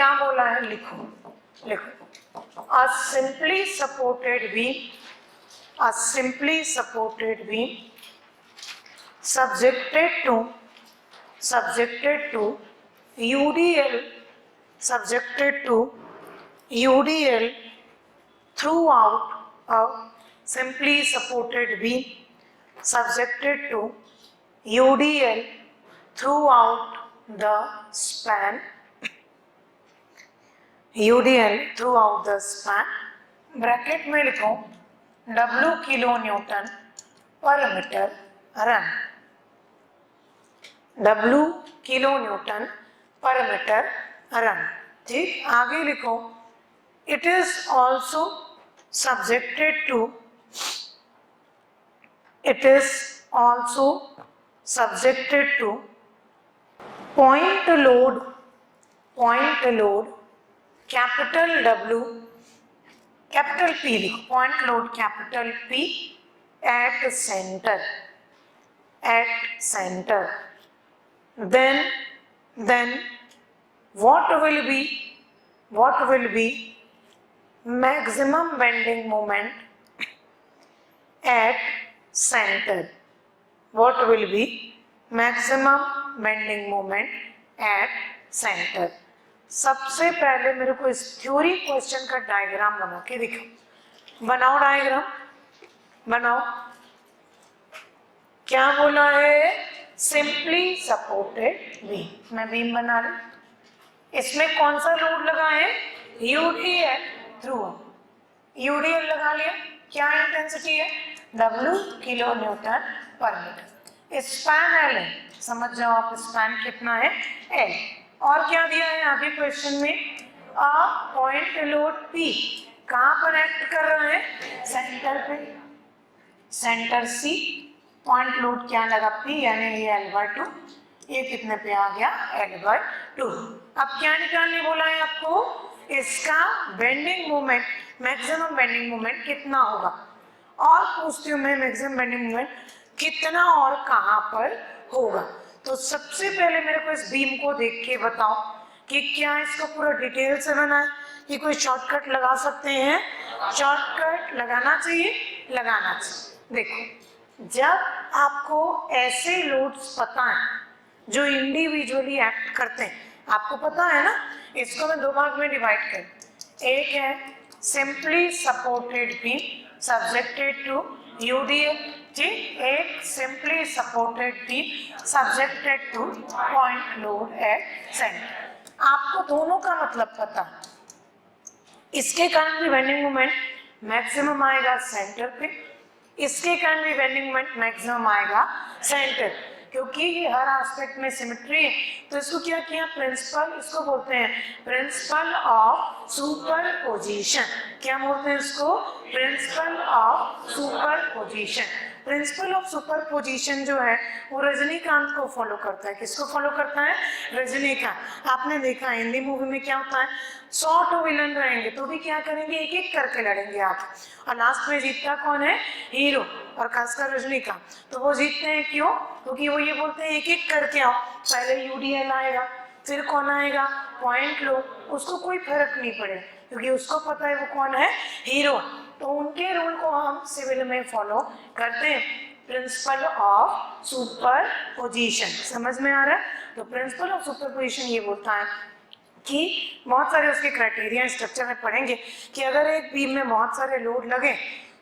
क्या बोला है, लिखो लिखो। A simply supported beam, a simply supported beam subjected to UDL, subjected to UDL throughout a simply supported beam, subjected to UDL throughout the span, UDL throughout the span, bracket में लिखो W kilo newton per metre run, W kilo newton per metre run. ठीक, आगे लिखो it is also subjected to point load capital W capital P लिखो, point load capital P at center, then what will be maximum bending moment at center, what will be maximum bending moment at center। सबसे पहले मेरे को इस theory question का diagram बना के दिखाओ, बनाओ डायग्राम बनाओ। क्या बोला है, सिंपली सपोर्टेड बीम, मैं बीम बना रही, इसमें कौन सा लोड लगा है, यूडीएल थ्रू, यूडीएल लगा लिया, क्या इंटेंसिटी है, W kilo newton per metre, span L है, समझ जाओ आप स्पैन कितना है L, और क्या दिया है आगे क्वेश्चन में, अ पॉइंट लोड P कहाँ पर एक्ट कर रहा है, सेंटर पे, सेंटर C, पॉइंट लोड क्या लगा P यानी ये L/2, ये कितने पे आ गया L/2। अब क्या निकालने बोला है आपको, इसका bending moment, maximum bending moment कितना होगा, और पूछती हूँ मैं मैक्सिमम बेंडिंग मोमेंट कितना और कहाँ पर होगा। तो सबसे पहले मेरे को इस बीम को देख के बताओ कि क्या इसको पूरा डिटेल से बना है, कि कोई शॉर्टकट लगा सकते हैं, शॉर्टकट लगाना चाहिए, लगाना चाहिए। देखो, जब आपको ऐसे लोड्स पता है जो इंडिविजुअली एक्ट करते हैं, आपको पता है ना, इसको मैं दो भाग में डिवाइड कर, एक है simply supported beam subjected to UDL, ठीक, एक simply supported beam subjected to point load at center। आपको दोनों का मतलब पता है, इसके कारण भी बेंडिंग मोमेंट मैक्सिमम आएगा सेंटर पे, इसके कारण भी बेंडिंग मोमेंट मैक्सिमम आएगा सेंटर, क्योंकि ये हर एस्पेक्ट में सिमेट्री है। तो इसको क्या किया, प्रिंसिपल, इसको बोलते हैं प्रिंसिपल ऑफ सुपरपोजिशन, क्या बोलते हैं इसको, principle of superposition. Principle of superposition जो है वो रजनीकांत को फॉलो करता है, किसको फॉलो करता है, रजनीकांत। आपने देखा हिंदी मूवी में क्या होता है, 100 तो विलन रहेंगे तो भी क्या करेंगे, एक एक करके लड़ेंगे आप, और लास्ट में जीतता कौन है, हीरो, और खासकर रजनीकांत। तो वो जीतते हैं क्यों, क्योंकि वो ये बोलते हैं एक एक करके आओ, पहले यूडीएल आएगा, फिर कौन आएगा, पॉइंट लो, उसको कोई फर्क नहीं पड़ेगा क्योंकि उसको पता है वो कौन है, हीरो। तो उनके रूल को हम सिविल में फॉलो करते हैं, प्रिंसिपल ऑफ सुपरपोजिशन, समझ में आ रहा है। तो प्रिंसिपल ऑफ सुपरपोजिशन ये बोलता है कि बहुत सारे उसके क्राइटेरिया स्ट्रक्चर में पढ़ेंगे कि अगर एक बीम में बहुत सारे लोड लगे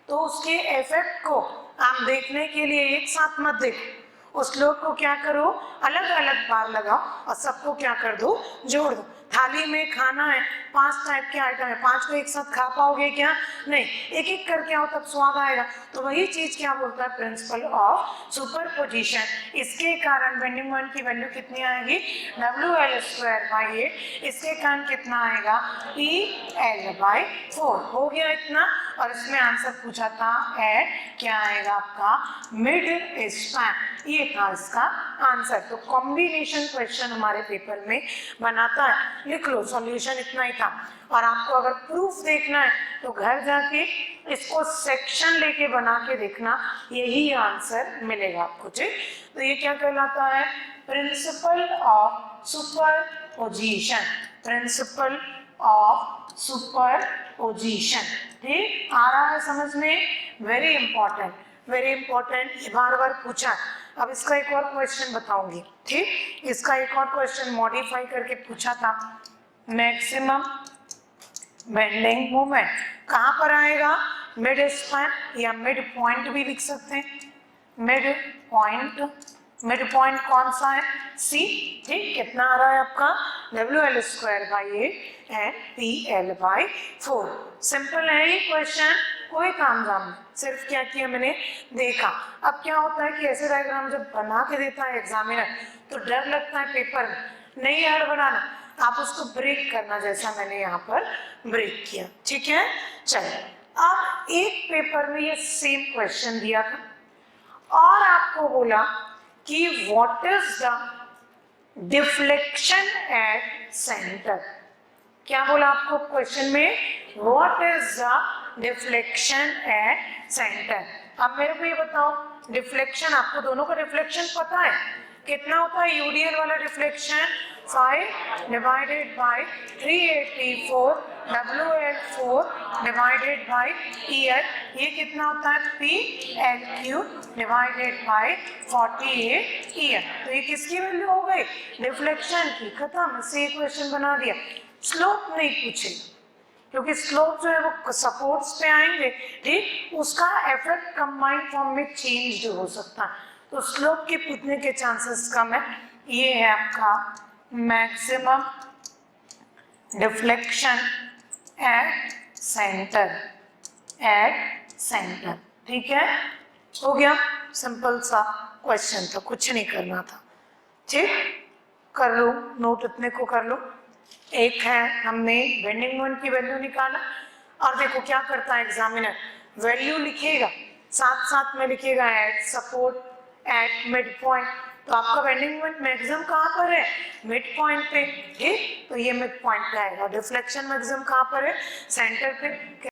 तो उसके इफेक्ट को आप देखने के लिए एक साथ मत देखो, उस लोड को क्या करो, अलग अलग बार लगाओ और सबको क्या कर दो, जोड़ दो। थाली में खाना है, 5 टाइप के आइटम है, 5 को एक साथ खा पाओगे क्या, नहीं, एक एक करके आओ तब स्वाद आएगा। तो वही चीज क्या बोलता है, प्रिंसिपल ऑफ सुपरपोजिशन। इसके कारण बेंडिंग मोमेंट की वैल्यू कितनी आएगी, WL²/8, इसके कारण कितना आएगा, EL/4, हो गया इतना। और इसमें आंसर पूछा था एट, क्या आएगा आपका, मिड स्पैन, ये था इसका आंसर। तो कॉम्बिनेशन क्वेश्चन हमारे पेपर में बनाता है, लिख लो, सॉल्यूशन इतना ही था। और आपको अगर प्रूफ देखना है तो घर जाके इसको सेक्शन लेके बना के देखना, यही आंसर मिलेगा आपको, ठीक। तो ये क्या कहलाता है, principle of super superposition, principle of superposition. ठीक, आ रहा है समझ में? वेरी इंपॉर्टेंट, वेरी इंपॉर्टेंट, ये बार बार पूछा। अब इसका एक और क्वेश्चन बताऊंगी। ठीक, इसका एक और क्वेश्चन मॉडिफाई करके पूछा था। मैक्सिमम बेंडिंग मोमेंट कहाँ पर आएगा? मिड स्पैन या मिड पॉइंट भी लिख सकते हैं। मिड पॉइंट, मिड पॉइंट कौन सा है? सी। ठीक, कितना आ रहा है आपका? WL² and PL/4। सिंपल है ये क्वेश्चन, कोई काम जाम नहीं, सिर्फ क्या किया मैंने देखा। अब क्या होता है कि ऐसे डायग्राम जब बना के देता है एग्जामिनर तो डर लगता है पेपर में नहीं हड़बड़ाना, आप उसको ब्रेक करना जैसा मैंने यहाँ पर ब्रेक किया। ठीक है, चलिए। अब एक पेपर में ये सेम क्वेश्चन दिया था और आपको बोला कि what is the deflection at centre. क्या बोला आपको क्वेश्चन में? What is the deflection at centre. अब मेरे को ये बताओ, डिफ्लेक्शन, आपको दोनों का डिफ्लेक्शन पता है कितना होता है? यूडीएल वाला deflection 5 divided by 384 WL4 divided by EL, ये कितना होता है? PL³ divided by 48 EL। तो ये किसकी वैल्यू हो गई? डिफ्लेक्शन की। खत्म, इससे ये क्वेश्चन बना दिया। स्लोप नहीं पूछे क्योंकि स्लोप जो है वो सपोर्ट्स पे आएंगे। ठीक, उसका इफेक्ट कंबाइंड फॉर्म में चेंज हो सकता है, तो स्लोप के पूछने के चांसेस कम है। ये है आपका maximum deflection at centre, at centre. ठीक है, हो गया, सिंपल सा क्वेश्चन था, कुछ नहीं करना था। ठीक, कर लो नोट, इतने को कर लो। एक है, हमने बेंडिंग मोमेंट की वैल्यू निकाला और देखो क्या करता है एग्जामिनर, वैल्यू लिखेगा साथ साथ में लिखेगा eight support, at mid point. तो आपका बेंडिंग मोमेंट मैक्सिमम कहाँ पर है? मिड पॉइंट पे। ठीक, तो ये मिड पॉइंट पे आएगा। डिफ्लेक्शन मैक्सिमम कहाँ पर है? सेंटर पे।